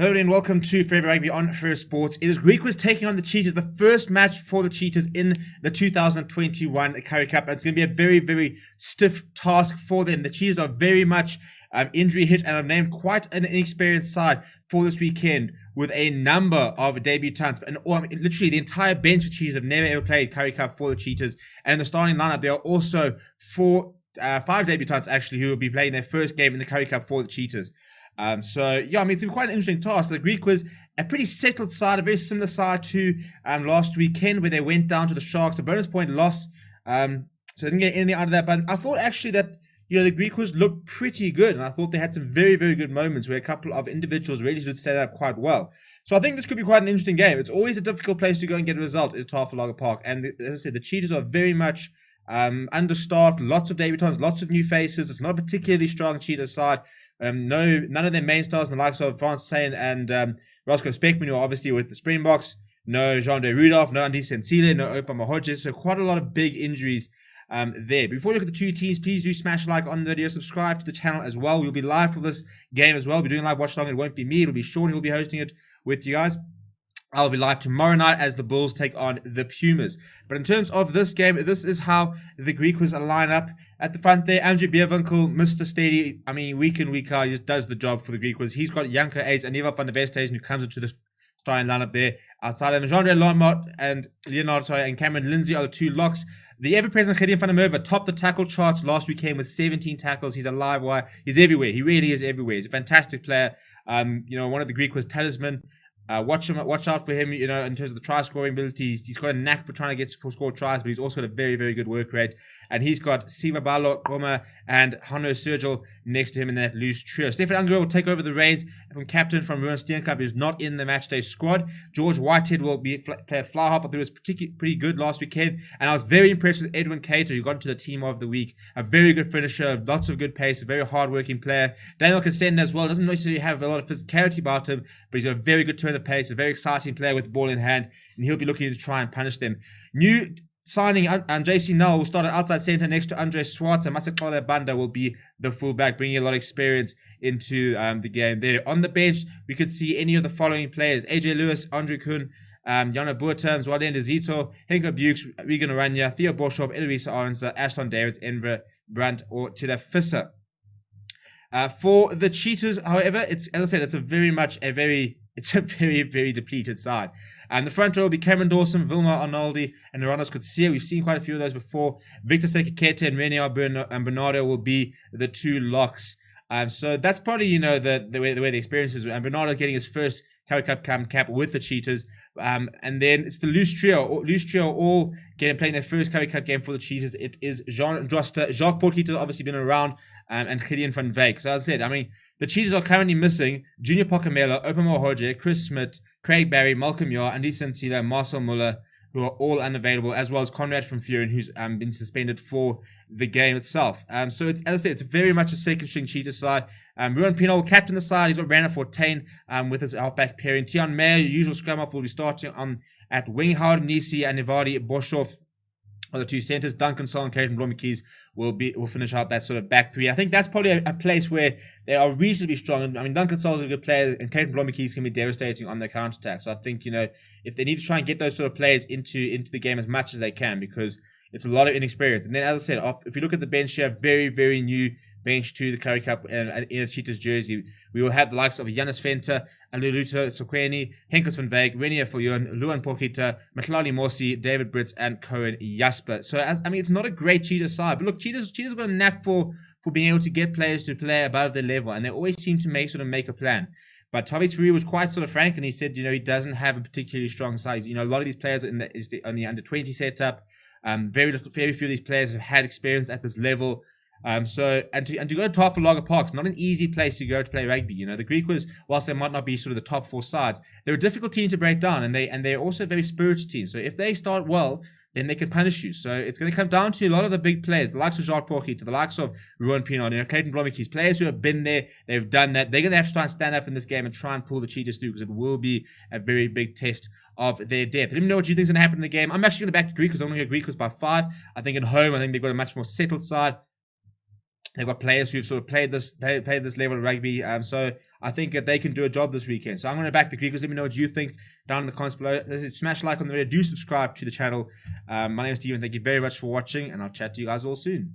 Hello and welcome to Forever Rugby on First Sports. It is Griquas taking on the Cheetahs, the first match for the Cheetahs in the 2021 Currie Cup. And it's going to be a very, very stiff task for them. The Cheetahs are very much injury hit and have named quite an inexperienced side for this weekend with a number of debutants. And literally the entire bench of Cheetahs have never ever played Currie Cup for the Cheetahs. And in the starting lineup, there are also five debutants actually who will be playing their first game in the Currie Cup for the Cheetahs. It's been quite an interesting task. The Griquas, a pretty settled side, a very similar side to last weekend where they went down to the Sharks. A bonus point loss, so they didn't get anything out of that. But I thought actually that the Griquas looked pretty good, and I thought they had some very, very good moments where a couple of individuals really did set up quite well. So I think this could be quite an interesting game. It's always a difficult place to go and get a result, is Tafellager Park. And as I said, the Cheetahs are very much understaffed, lots of debutants, lots of new faces. It's not a particularly strong Cheetahs side. None of their main stars, the likes of Frans Steyn and Roscoe Speckman, who are obviously with the Springboks. No Jean-De Rudolph, no Andy Sensile, no Opa Mahoje. So quite a lot of big injuries there. Before we look at the two teams, please do smash like on the video, subscribe to the channel as well. We'll be live for this game as well. We'll be doing live watch along. It won't be me, it'll be Sean who will be hosting it with you guys. I'll be live tomorrow night as the Bulls take on the Pumas. But in terms of this game, this is how the Griquas line up. At the front there, Andrew Bierwinkel, Mr. Steady. I mean, week in, week out, he just does the job for the Griquas. He's got Janko Ace and Eva van der Westhuizen, who comes into the starting lineup there. Outside of Jean-De Lormont and and Cameron Lindsay are the two locks. The ever-present Gideon van der Merwe topped the tackle charts last weekend with 17 tackles. He's a live wire. He's everywhere. He really is everywhere. He's a fantastic player. One of the Griquas talisman. Watch out for him, in terms of the try scoring ability. He's got a knack for trying to get score tries, but he's also got a very, very good work rate. And he's got Siva Balo, Goma, and Hanno Sergel next to him in that loose trio. Stefan Unger will take over the reins from captain from Ruan Steenkamp, who's not in the matchday squad. George Whitehead will play at fly half. I thought he was pretty good last weekend. And I was very impressed with Edwin Cater, who got into the team of the week. A very good finisher, lots of good pace, a very hard-working player. Daniel Cassenda as well, doesn't necessarily have a lot of physicality about him, but he's got a very good turn of pace, a very exciting player with the ball in hand, and he'll be looking to try and punish them. New signing, JC Null will start at outside centre next to Andre Swartz, and Masakole Banda will be the fullback, bringing a lot of experience into the game there. On the bench, we could see any of the following players: AJ Lewis, Andrew Kuhn, Jana Boerterms, Wadende Zito, Henko Bukes, Regan Oranje, Theo Boshoff, Eloise Arnser, Ashton Davids, Enver Brandt, or Tila Visser. For the Cheetahs, however, as I said, it's a very, very depleted side. And the front row will be Cameron Dawson, Vilma Arnoldi, and Naranos Kutsia. We've seen quite a few of those before. Victor Sekikete and Renier Bernardo will be the two locks. So that's probably, the way the experience is. And Bernardo getting his first Currie Cup cap with the Cheetahs. And then it's the loose trio. All playing their first Currie Cup game for the Cheetahs. It is Jean Droste, Jacques Portkeeter, obviously been around, and Gideon van Wyk. So as I said, the Cheetahs are currently missing Junior Pokamela, Opa Mahoje, Chris Smith, Craig Barry, Malcolm Yar, Andy Sensila, Marcel Muller, who are all unavailable, as well as Conrad van Vuren, who's been suspended for the game itself. So it's, as I said, it's very much a second-string Cheetah side. Ruan Pienaar will captain the side. He's got Brandon Fortain with his halfback pairing. Tian Meyer, usual scrum-off, will be starting at wing. Howard Nisi and Nevadi Boshoff are the two centers. Duncan Sol and Caden Blommetjies will finish out that sort of back three. I think that's probably a place where they are reasonably strong. Duncan Sol is a good player, and Caden Blommetjies can be devastating on their counter-attack. So I think, if they need to try and get those sort of players into the game as much as they can, because it's a lot of inexperience. And then, as I said, if you look at the bench here, very, very new bench to the Currie Cup in a Cheetahs jersey. We will have the likes of Janus Venter, Aluluto Sokweni, Henkos van Wyk, Renier Viljoen, Luan Porkita, Matlali Morsi, David Brits, and Cohen Jasper. So, it's not a great Cheetahs side. But look, Cheetahs got a knack for being able to get players to play above their level, and they always seem to make a plan. But Tavis Fourie was quite sort of frank, and he said, he doesn't have a particularly strong side. A lot of these players are on the under-20 setup. Very few of these players have had experience at this level. To go to Tafellager Park, it's not an easy place to go to play rugby. The Griquas, whilst they might not be sort of the top four sides, they're a difficult team to break down, and they're also a very spirited team. So if they start well, then they can punish you. So it's going to come down to a lot of the big players, the likes of Jacques Porkieter, the likes of Ruan Pienaar, Clayton Blommetjies, players who have been there, they've done that. They're going to have to try and stand up in this game and try and pull the Cheetahs through, because it will be a very big test of their depth. Let me know what you think is going to happen in the game. I'm actually going to back to Griquas. I'm going to go Griquas by 5. I think at home, they've got a much more settled side. They've got players who've sort of played this level of rugby. So I think that they can do a job this weekend. So I'm going to back the Griquas. Let me know what you think down in the comments below. Smash like on the video. Do subscribe to the channel. My name is Steven. Thank you very much for watching, and I'll chat to you guys all soon.